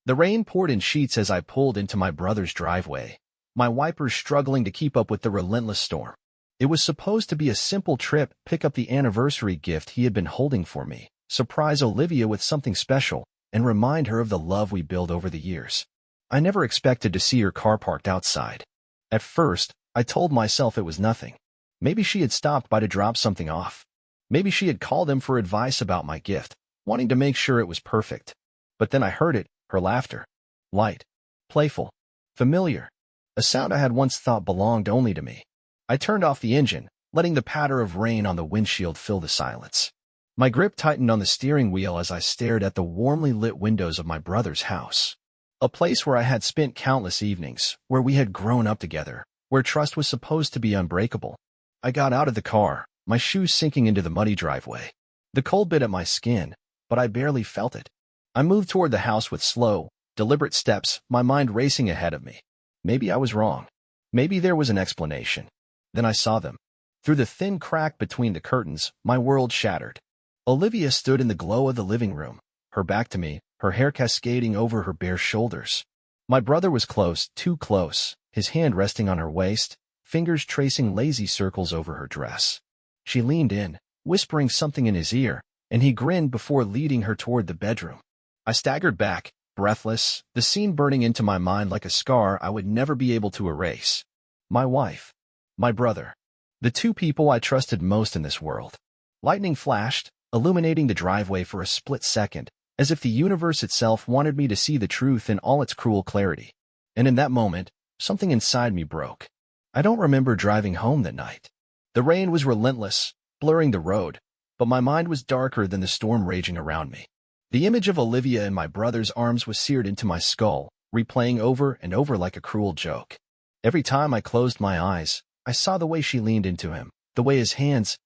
The rain poured in sheets as I pulled into my brother's driveway, my wipers struggling to keep up with the relentless storm. It was supposed to be a simple trip, pick up the anniversary gift he had been holding for me, surprise Olivia with something special, and remind her of the love we built over the years. I never expected to see her car parked outside. At first, I told myself it was nothing. Maybe she had stopped by to drop something off. Maybe she had called him for advice about my gift, wanting to make sure it was perfect. But then I heard it, her laughter. Light, playful, familiar. A sound I had once thought belonged only to me. I turned off the engine, letting the patter of rain on the windshield fill the silence. My grip tightened on the steering wheel as I stared at the warmly lit windows of my brother's house. A place where I had spent countless evenings, where we had grown up together, where trust was supposed to be unbreakable. I got out of the car, my shoes sinking into the muddy driveway. The cold bit at my skin, but I barely felt it. I moved toward the house with slow, deliberate steps, my mind racing ahead of me. Maybe I was wrong. Maybe there was an explanation. Then I saw them. Through the thin crack between the curtains, my world shattered. Olivia stood in the glow of the living room, her back to me, her hair cascading over her bare shoulders. My brother was close, too close, his hand resting on her waist, fingers tracing lazy circles over her dress. She leaned in, whispering something in his ear, and he grinned before leading her toward the bedroom. I staggered back, breathless, the scene burning into my mind like a scar I would never be able to erase. My wife. My brother. The two people I trusted most in this world. Lightning flashed, illuminating the driveway for a split second, as if the universe itself wanted me to see the truth in all its cruel clarity. And in that moment, something inside me broke. I don't remember driving home that night. The rain was relentless, blurring the road, but my mind was darker than the storm raging around me. The image of Olivia in my brother's arms was seared into my skull, replaying over and over like a cruel joke. Every time I closed my eyes, I saw the way she leaned into him, the way his hands,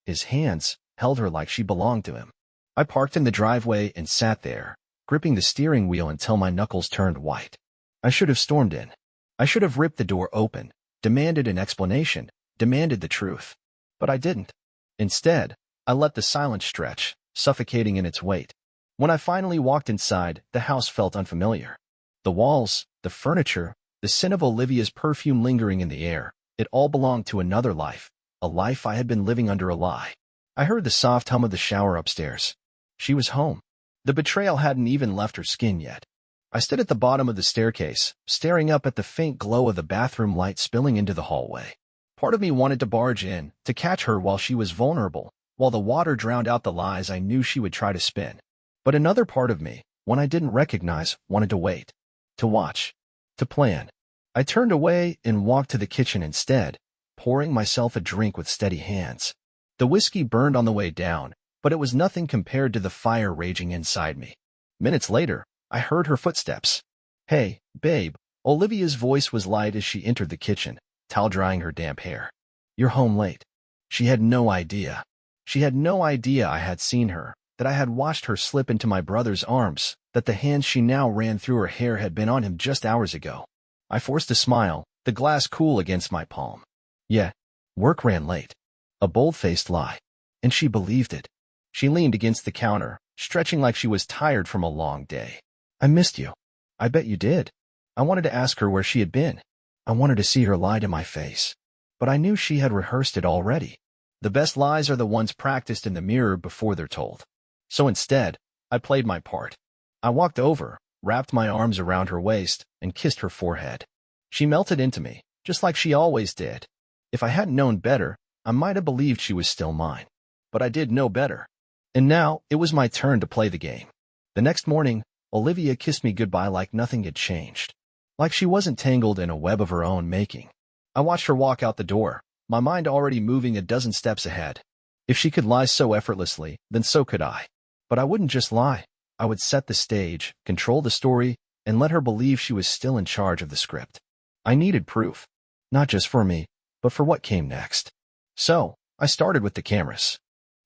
held her like she belonged to him. I parked in the driveway and sat there, gripping the steering wheel until my knuckles turned white. I should have stormed in. I should have ripped the door open, demanded an explanation, demanded the truth. But I didn't. Instead, I let the silence stretch, suffocating in its weight. When I finally walked inside, the house felt unfamiliar. The walls, the furniture, the scent of Olivia's perfume lingering in the air, it all belonged to another life, a life I had been living under a lie. I heard the soft hum of the shower upstairs. She was home. The betrayal hadn't even left her skin yet. I stood at the bottom of the staircase, staring up at the faint glow of the bathroom light spilling into the hallway. Part of me wanted to barge in, to catch her while she was vulnerable, while the water drowned out the lies I knew she would try to spin. But another part of me, one I didn't recognize, wanted to wait, to watch, to plan. I turned away and walked to the kitchen instead, pouring myself a drink with steady hands. The whiskey burned on the way down, but it was nothing compared to the fire raging inside me. Minutes later, I heard her footsteps. "Hey, babe." Olivia's voice was light as she entered the kitchen, towel-drying her damp hair. "You're home late." She had no idea. She had no idea I had seen her, that I had watched her slip into my brother's arms, that the hands she now ran through her hair had been on him just hours ago. I forced a smile, the glass cool against my palm. Yeah, work ran late. A bold-faced lie. And she believed it. She leaned against the counter, stretching like she was tired from a long day. "I missed you." "I bet you did." I wanted to ask her where she had been. I wanted to see her lie to my face. But I knew she had rehearsed it already. The best lies are the ones practiced in the mirror before they're told. So instead, I played my part. I walked over, wrapped my arms around her waist, and kissed her forehead. She melted into me, just like she always did. If I hadn't known better, I might have believed she was still mine. But I did know better. And now, it was my turn to play the game. The next morning, Olivia kissed me goodbye like nothing had changed. Like she wasn't tangled in a web of her own making. I watched her walk out the door, my mind already moving a dozen steps ahead. If she could lie so effortlessly, then so could I. But I wouldn't just lie. I would set the stage, control the story, and let her believe she was still in charge of the script. I needed proof. Not just for me, but for what came next. So, I started with the cameras.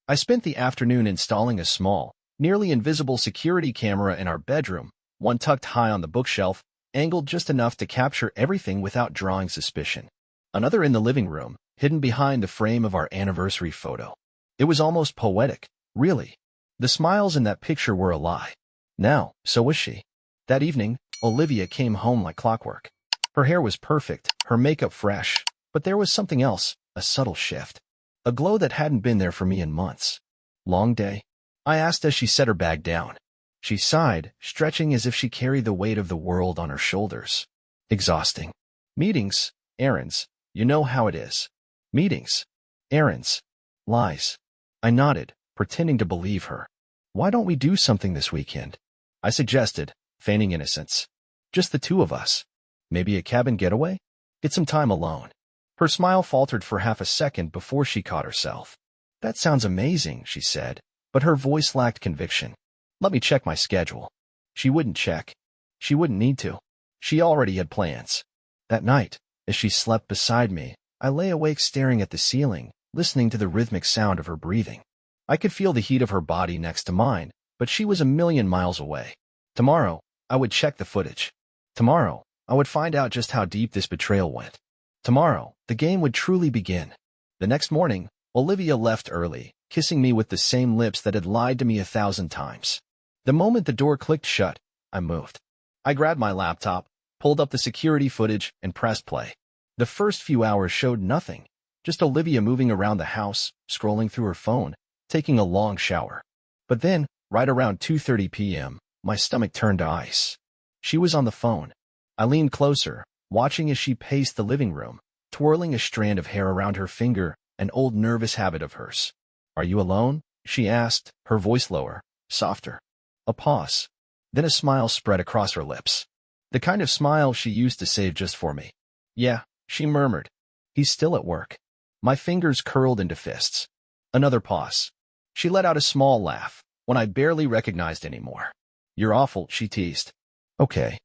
I spent the afternoon installing a small, nearly invisible security camera in our bedroom, one tucked high on the bookshelf, angled just enough to capture everything without drawing suspicion. Another in the living room, hidden behind the frame of our anniversary photo. It was almost poetic, really. The smiles in that picture were a lie. Now, so was she. That evening, Olivia came home like clockwork. Her hair was perfect, her makeup fresh, but there was something else, a subtle shift. A glow that hadn't been there for me in months. Long day? I asked as she set her bag down. She sighed, stretching as if she carried the weight of the world on her shoulders. Exhausting. Meetings, errands, you know how it is. Meetings, errands, lies. I nodded, pretending to believe her. Why don't we do something this weekend? I suggested, feigning innocence. Just the two of us. Maybe a cabin getaway? Get some time alone. Her smile faltered for half a second before she caught herself. That sounds amazing, she said, but her voice lacked conviction. Let me check my schedule. She wouldn't check. She wouldn't need to. She already had plans. That night, as she slept beside me, I lay awake staring at the ceiling, listening to the rhythmic sound of her breathing. I could feel the heat of her body next to mine, but she was a million miles away. Tomorrow, I would check the footage. Tomorrow, I would find out just how deep this betrayal went. Tomorrow, the game would truly begin. The next morning, Olivia left early, kissing me with the same lips that had lied to me 1,000 times. The moment the door clicked shut, I moved. I grabbed my laptop, pulled up the security footage, and pressed play. The first few hours showed nothing, just Olivia moving around the house, scrolling through her phone, taking a long shower. But then, right around 2:30 p.m., my stomach turned to ice. She was on the phone. I leaned closer, watching as she paced the living room, twirling a strand of hair around her finger, an old nervous habit of hers. Are you alone? She asked, her voice lower, softer. A pause. Then a smile spread across her lips. The kind of smile she used to save just for me. Yeah, she murmured. He's still at work. My fingers curled into fists. Another pause. She let out a small laugh, one I barely recognized anymore. You're awful, she teased. Okay.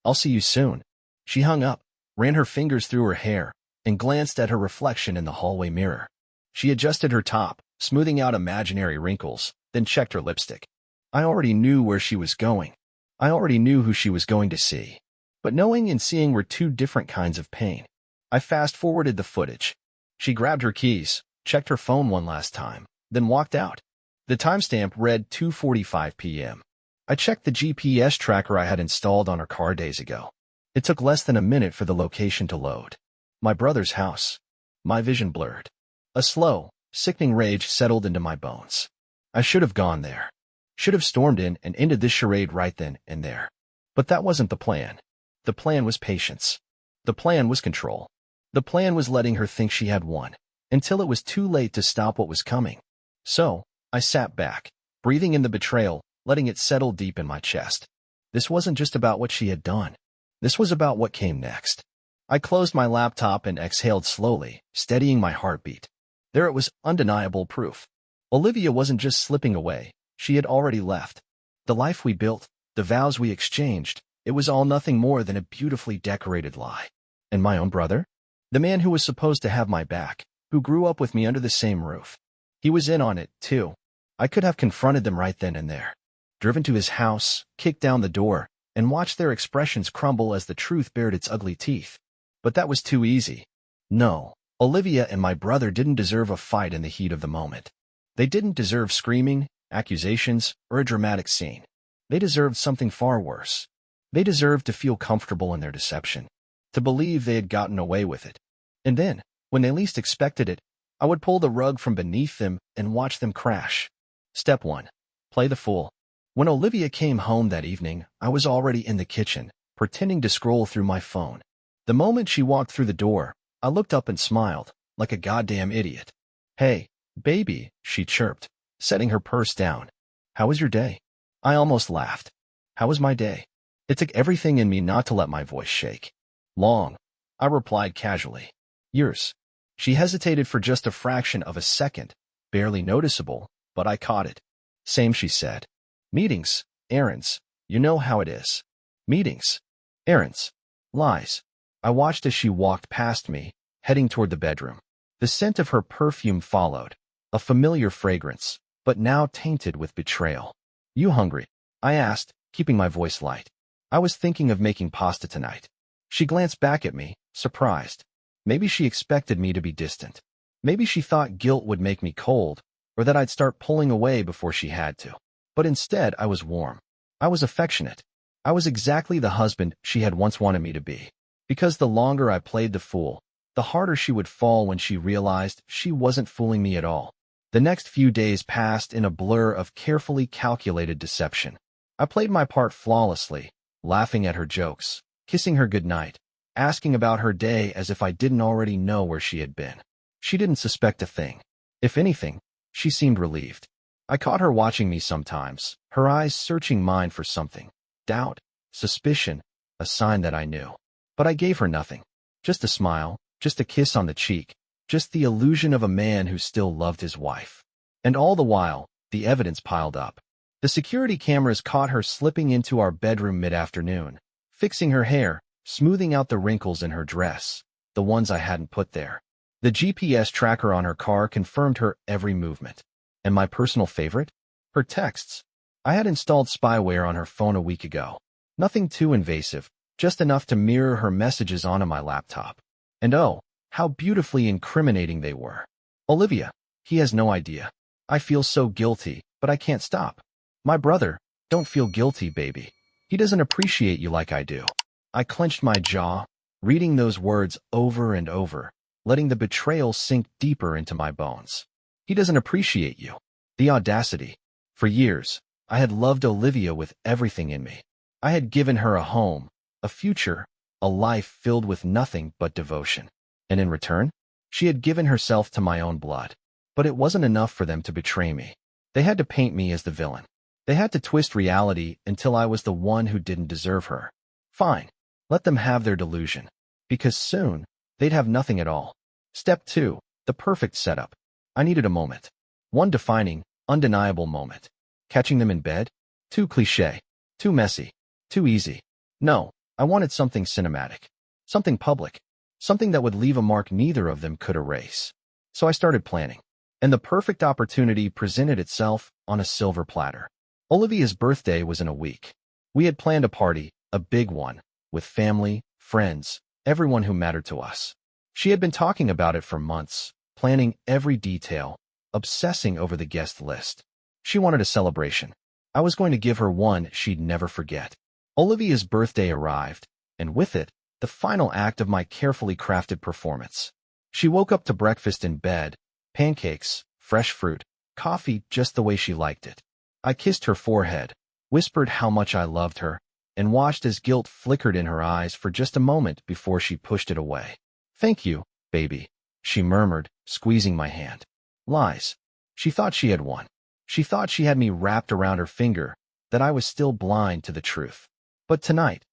I'll see you soon. She hung up, ran her fingers through her hair, and glanced at her reflection in the hallway mirror. She adjusted her top, smoothing out imaginary wrinkles, then checked her lipstick. I already knew where she was going. I already knew who she was going to see. But knowing and seeing were two different kinds of pain. I fast-forwarded the footage. She grabbed her keys, checked her phone one last time, then walked out. The timestamp read 2:45 p.m. I checked the GPS tracker I had installed on her car days ago. It took less than a minute for the location to load. My brother's house. My vision blurred. A slow, sickening rage settled into my bones. I should have gone there. Should have stormed in and ended this charade right then and there. But that wasn't the plan. The plan was patience. The plan was control. The plan was letting her think she had won, until it was too late to stop what was coming. So, I sat back, breathing in the betrayal, letting it settle deep in my chest. This wasn't just about what she had done. This was about what came next. I closed my laptop and exhaled slowly, steadying my heartbeat. There it was, undeniable proof. Olivia wasn't just slipping away. She had already left. The life we built, the vows we exchanged, it was all nothing more than a beautifully decorated lie. And my own brother? The man who was supposed to have my back, who grew up with me under the same roof. He was in on it, too. I could have confronted them right then and there. Driven to his house, kicked down the door, and watched their expressions crumble as the truth bared its ugly teeth. But that was too easy. No, Olivia and my brother didn't deserve a fight in the heat of the moment. They didn't deserve screaming, accusations, or a dramatic scene. They deserved something far worse. They deserved to feel comfortable in their deception, to believe they had gotten away with it. And then, when they least expected it, I would pull the rug from beneath them and watch them crash. Step 1. Play the fool. When Olivia came home that evening, I was already in the kitchen, pretending to scroll through my phone. The moment she walked through the door, I looked up and smiled, like a goddamn idiot. Hey, baby, she chirped, setting her purse down. How was your day? I almost laughed. How was my day? It took everything in me not to let my voice shake. Long, I replied casually. Yours. She hesitated for just a fraction of a second, barely noticeable, but I caught it. Same, she said. Meetings, errands, you know how it is. Meetings, errands, lies. I watched as she walked past me, heading toward the bedroom. The scent of her perfume followed, a familiar fragrance, but now tainted with betrayal. You hungry? I asked, keeping my voice light. I was thinking of making pasta tonight. She glanced back at me, surprised. Maybe she expected me to be distant. Maybe she thought guilt would make me cold, or that I'd start pulling away before she had to. But instead, I was warm. I was affectionate. I was exactly the husband she had once wanted me to be. Because the longer I played the fool, the harder she would fall when she realized she wasn't fooling me at all. The next few days passed in a blur of carefully calculated deception. I played my part flawlessly, laughing at her jokes, kissing her goodnight, asking about her day as if I didn't already know where she had been. She didn't suspect a thing. If anything, she seemed relieved. I caught her watching me sometimes, her eyes searching mine for something. Doubt, suspicion, a sign that I knew. But I gave her nothing. Just a smile, just a kiss on the cheek, just the illusion of a man who still loved his wife. And all the while, the evidence piled up. The security cameras caught her slipping into our bedroom mid-afternoon, fixing her hair, smoothing out the wrinkles in her dress, the ones I hadn't put there. The GPS tracker on her car confirmed her every movement. And my personal favorite? Her texts. I had installed spyware on her phone a week ago. Nothing too invasive, just enough to mirror her messages onto my laptop. And oh, how beautifully incriminating they were. Olivia, he has no idea. I feel so guilty, but I can't stop. My brother, don't feel guilty, baby. He doesn't appreciate you like I do. I clenched my jaw, reading those words over and over, letting the betrayal sink deeper into my bones. He doesn't appreciate you. The audacity. For years, I had loved Olivia with everything in me. I had given her a home, a future, a life filled with nothing but devotion. And in return, she had given herself to my own blood. But it wasn't enough for them to betray me. They had to paint me as the villain. They had to twist reality until I was the one who didn't deserve her. Fine, let them have their delusion. Because soon, they'd have nothing at all. Step 2, the perfect setup. I needed a moment. One defining, undeniable moment. Catching them in bed? Too cliché. Too messy. Too easy. No, I wanted something cinematic. Something public. Something that would leave a mark neither of them could erase. So I started planning. And the perfect opportunity presented itself on a silver platter. Olivia's birthday was in a week. We had planned a party, a big one, with family, friends, everyone who mattered to us. She had been talking about it for months, planning every detail, obsessing over the guest list. She wanted a celebration. I was going to give her one she'd never forget. Olivia's birthday arrived, and with it, the final act of my carefully crafted performance. She woke up to breakfast in bed, pancakes, fresh fruit, coffee just the way she liked it. I kissed her forehead, whispered how much I loved her, and watched as guilt flickered in her eyes for just a moment before she pushed it away. "Thank you, baby," she murmured, squeezing my hand. Lies. She thought she had won. She thought she had me wrapped around her finger, that I was still blind to the truth. But tonight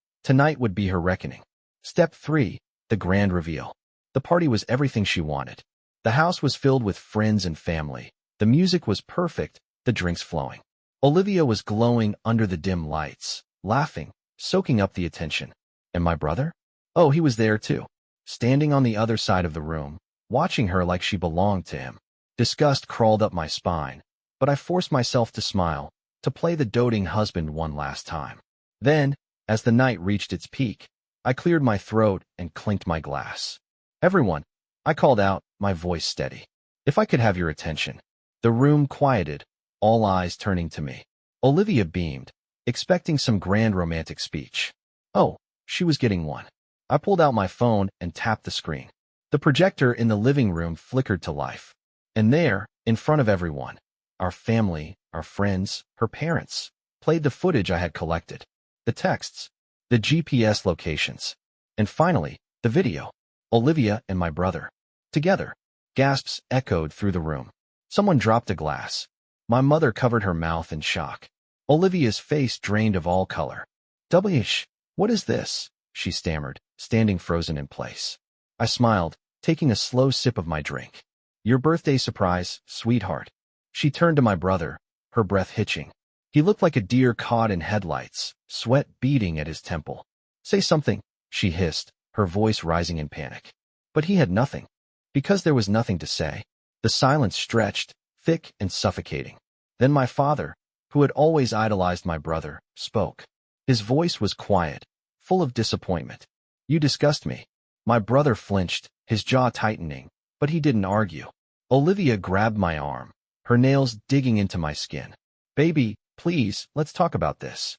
would be her reckoning. Step 3, the grand reveal. The party was everything she wanted. The house was filled with friends and family. The music was perfect, the drinks flowing. Olivia was glowing under the dim lights, laughing, soaking up the attention. And my brother? Oh, he was there too, standing on the other side of the room, watching her like she belonged to him. Disgust crawled up my spine, but I forced myself to smile, to play the doting husband one last time. Then, as the night reached its peak, I cleared my throat and clinked my glass. "Everyone," I called out, my voice steady. "If I could have your attention." The room quieted, all eyes turning to me. Olivia beamed, expecting some grand romantic speech. Oh, she was getting one. I pulled out my phone and tapped the screen. The projector in the living room flickered to life. And there, in front of everyone, our family, our friends, her parents, played the footage I had collected. The texts, the GPS locations, and finally, the video. Olivia and my brother. Together. Gasps echoed through the room. Someone dropped a glass. My mother covered her mouth in shock. Olivia's face drained of all color. "Wh, what is this?" she stammered, standing frozen in place. I smiled, taking a slow sip of my drink. "Your birthday surprise, sweetheart." She turned to my brother, her breath hitching. He looked like a deer caught in headlights, sweat beading at his temple. "Say something," she hissed, her voice rising in panic. But he had nothing. Because there was nothing to say. The silence stretched, thick and suffocating. Then my father, who had always idolized my brother, spoke. His voice was quiet, full of disappointment. "You disgust me." My brother flinched, his jaw tightening, but he didn't argue. Olivia grabbed my arm, her nails digging into my skin. "Baby, please, let's talk about this."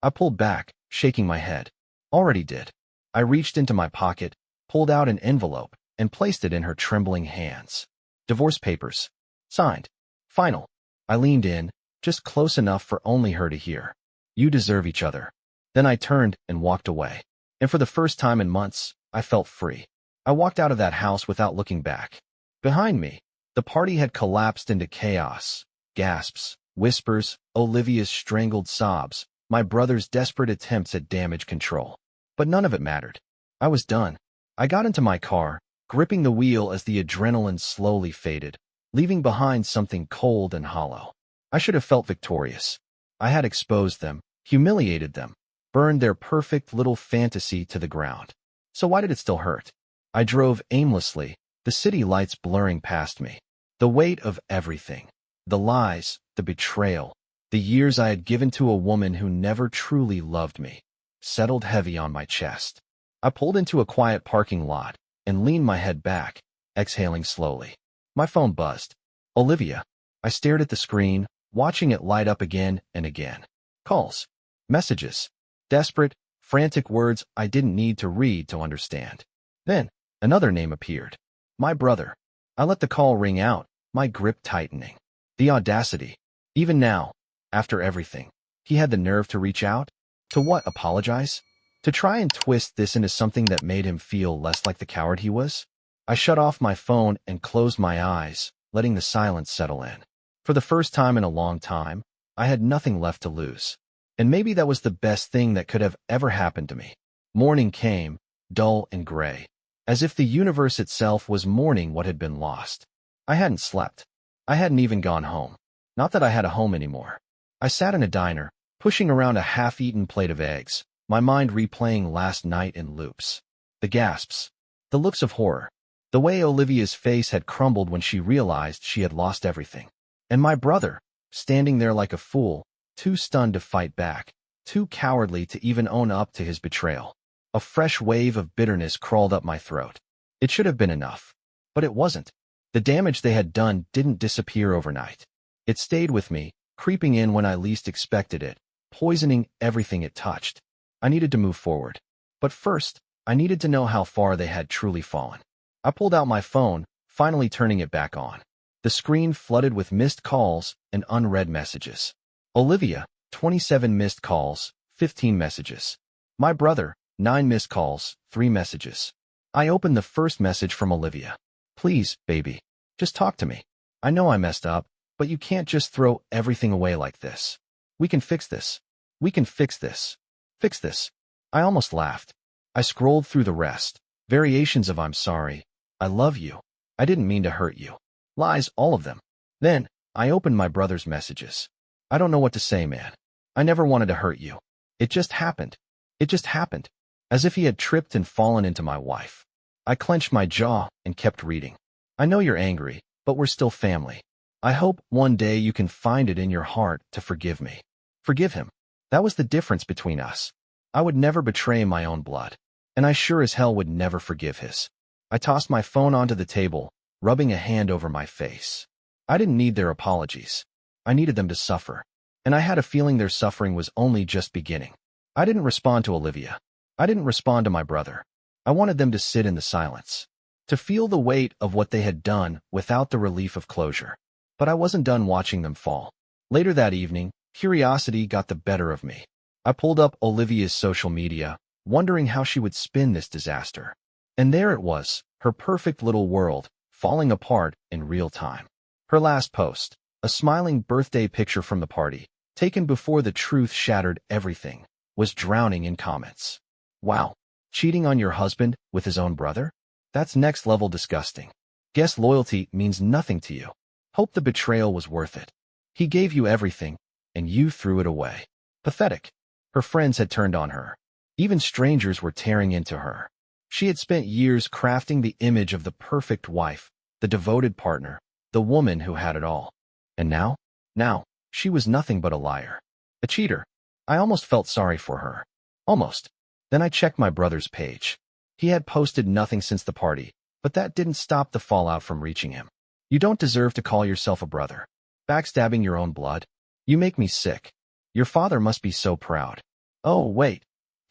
I pulled back, shaking my head. Already did. I reached into my pocket, pulled out an envelope, and placed it in her trembling hands. Divorce papers. Signed. Final. I leaned in, just close enough for only her to hear. You deserve each other. Then I turned and walked away. And for the first time in months, I felt free. I walked out of that house without looking back. Behind me, the party had collapsed into chaos. Gasps, whispers, Olivia's strangled sobs, my brother's desperate attempts at damage control. But none of it mattered. I was done. I got into my car, gripping the wheel as the adrenaline slowly faded, leaving behind something cold and hollow. I should have felt victorious. I had exposed them, humiliated them, burned their perfect little fantasy to the ground. So why did it still hurt? I drove aimlessly, the city lights blurring past me. The weight of everything. The lies, the betrayal, the years I had given to a woman who never truly loved me, settled heavy on my chest. I pulled into a quiet parking lot and leaned my head back, exhaling slowly. My phone buzzed. Olivia. I stared at the screen, watching it light up again and again. Calls. Messages. Desperate, frantic words I didn't need to read to understand. Then, another name appeared. My brother. I let the call ring out, my grip tightening. The audacity. Even now, after everything, he had the nerve to reach out? To what, apologize? To try and twist this into something that made him feel less like the coward he was? I shut off my phone and closed my eyes, letting the silence settle in. For the first time in a long time, I had nothing left to lose. And maybe that was the best thing that could have ever happened to me. Morning came, dull and gray, as if the universe itself was mourning what had been lost. I hadn't slept. I hadn't even gone home. Not that I had a home anymore. I sat in a diner, pushing around a half-eaten plate of eggs, my mind replaying last night in loops. The gasps. The looks of horror. The way Olivia's face had crumbled when she realized she had lost everything. And my brother, standing there like a fool, too stunned to fight back, too cowardly to even own up to his betrayal. A fresh wave of bitterness crawled up my throat. It should have been enough. But it wasn't. The damage they had done didn't disappear overnight. It stayed with me, creeping in when I least expected it, poisoning everything it touched. I needed to move forward. But first, I needed to know how far they had truly fallen. I pulled out my phone, finally turning it back on. The screen flooded with missed calls and unread messages. Olivia, 27 missed calls, 15 messages. My brother, 9 missed calls, 3 messages. I opened the first message from Olivia. Please, baby, just talk to me. I know I messed up, but you can't just throw everything away like this. We can fix this. We can fix this. Fix this. I almost laughed. I scrolled through the rest. Variations of I'm sorry. I love you. I didn't mean to hurt you. Lies, all of them. Then, I opened my brother's messages. I don't know what to say, man. I never wanted to hurt you. It just happened. It just happened. As if he had tripped and fallen into my wife. I clenched my jaw and kept reading. I know you're angry, but we're still family. I hope one day you can find it in your heart to forgive me. Forgive him. That was the difference between us. I would never betray my own blood. And I sure as hell would never forgive his. I tossed my phone onto the table, rubbing a hand over my face. I didn't need their apologies. I needed them to suffer. And I had a feeling their suffering was only just beginning. I didn't respond to Olivia. I didn't respond to my brother. I wanted them to sit in the silence, to feel the weight of what they had done without the relief of closure. But I wasn't done watching them fall. Later that evening, curiosity got the better of me. I pulled up Olivia's social media, wondering how she would spin this disaster. And there it was, her perfect little world, falling apart in real time. Her last post, a smiling birthday picture from the party, taken before the truth shattered everything, was drowning in comments. Wow. Cheating on your husband with his own brother? That's next level disgusting. Guess loyalty means nothing to you. Hope the betrayal was worth it. He gave you everything, and you threw it away. Pathetic. Her friends had turned on her. Even strangers were tearing into her. She had spent years crafting the image of the perfect wife, the devoted partner, the woman who had it all. And now? Now, she was nothing but a liar. A cheater. I almost felt sorry for her. Almost. Then I checked my brother's page. He had posted nothing since the party, but that didn't stop the fallout from reaching him. You don't deserve to call yourself a brother. Backstabbing your own blood? You make me sick. Your father must be so proud. Oh, wait.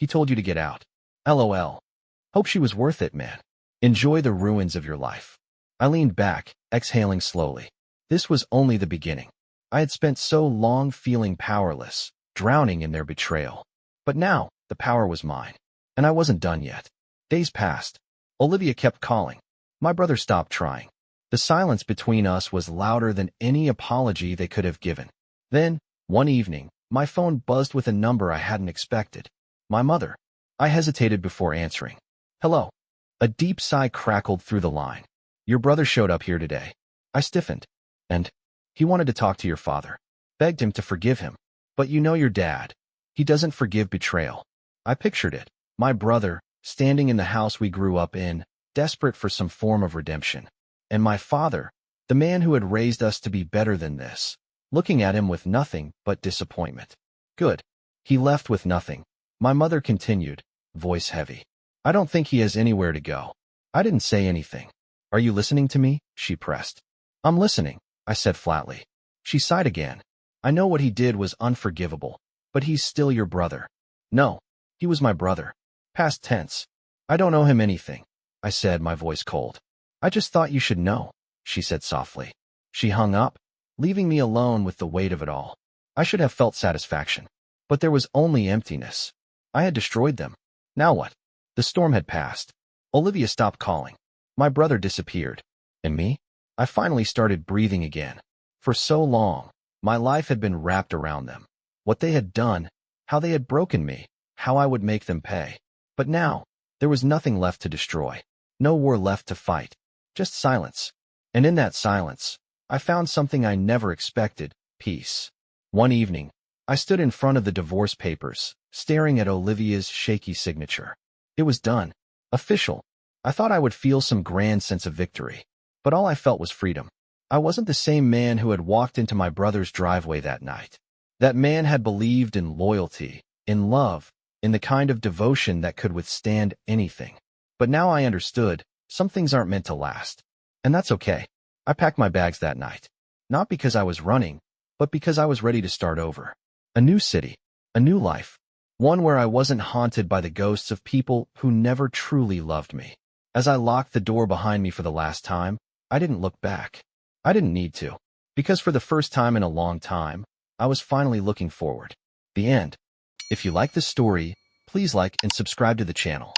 He told you to get out. LOL. Hope she was worth it, man. Enjoy the ruins of your life. I leaned back, exhaling slowly. This was only the beginning. I had spent so long feeling powerless, drowning in their betrayal. But now, the power was mine. And I wasn't done yet. Days passed. Olivia kept calling. My brother stopped trying. The silence between us was louder than any apology they could have given. Then, one evening, my phone buzzed with a number I hadn't expected. My mother. I hesitated before answering. Hello. A deep sigh crackled through the line. Your brother showed up here today. I stiffened. And he wanted to talk to your father. Begged him to forgive him. But you know your dad. He doesn't forgive betrayal. I pictured it. My brother, standing in the house we grew up in, desperate for some form of redemption. And my father, the man who had raised us to be better than this, looking at him with nothing but disappointment. Good. He left with nothing. My mother continued, voice heavy. I don't think he has anywhere to go. I didn't say anything. Are you listening to me? She pressed. I'm listening, I said flatly. She sighed again. I know what he did was unforgivable, but he's still your brother. No, he was my brother. Past tense. I don't owe him anything, I said, my voice cold. I just thought you should know, she said softly. She hung up, leaving me alone with the weight of it all. I should have felt satisfaction. But there was only emptiness. I had destroyed them. Now what? The storm had passed. Olivia stopped calling. My brother disappeared. And me? I finally started breathing again. For so long, my life had been wrapped around them. What they had done, how they had broken me, how I would make them pay. But now, there was nothing left to destroy. No war left to fight. Just silence. And in that silence, I found something I never expected, peace. One evening, I stood in front of the divorce papers, staring at Olivia's shaky signature. It was done. Official. I thought I would feel some grand sense of victory. But all I felt was freedom. I wasn't the same man who had walked into my brother's driveway that night. That man had believed in loyalty, in love, in the kind of devotion that could withstand anything. But now I understood, some things aren't meant to last. And that's okay. I packed my bags that night. Not because I was running, but because I was ready to start over. A new city, a new life, one where I wasn't haunted by the ghosts of people who never truly loved me. As I locked the door behind me for the last time, I didn't look back. I didn't need to, because for the first time in a long time, I was finally looking forward. The end. If you like this story, please like and subscribe to the channel.